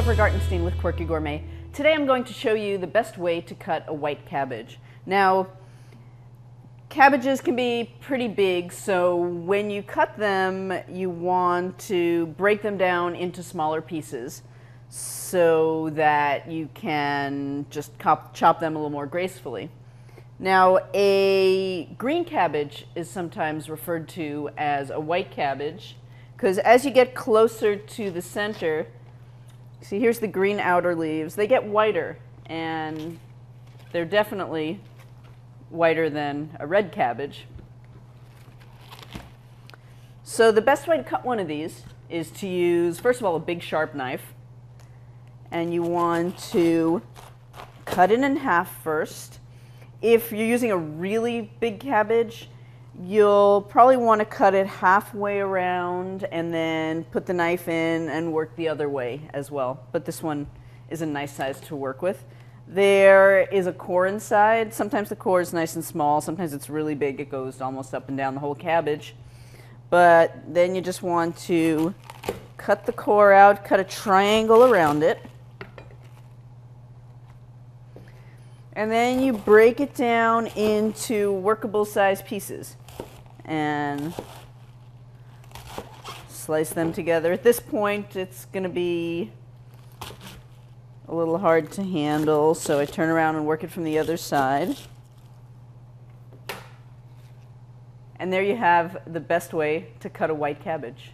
Deborah Gartenstein with Quirky Gourmet. Today I'm going to show you the best way to cut a white cabbage. Now, cabbages can be pretty big, so when you cut them, you want to break them down into smaller pieces so that you can just chop them a little more gracefully. Now, a green cabbage is sometimes referred to as a white cabbage because as you get closer to the center, see, here's the green outer leaves. They get whiter, and they're definitely whiter than a red cabbage. So the best way to cut one of these is to use, first of all, a big sharp knife. And you want to cut it in half first. If you're using a really big cabbage, you'll probably want to cut it halfway around and then put the knife in and work the other way as well. But this one is a nice size to work with. There is a core inside. Sometimes the core is nice and small. Sometimes it's really big. It goes almost up and down the whole cabbage. But then you just want to cut the core out, cut a triangle around it. And then you break it down into workable size pieces and slice them together. At this point, it's going to be a little hard to handle, so I turn around and work it from the other side. And there you have the best way to cut a white cabbage.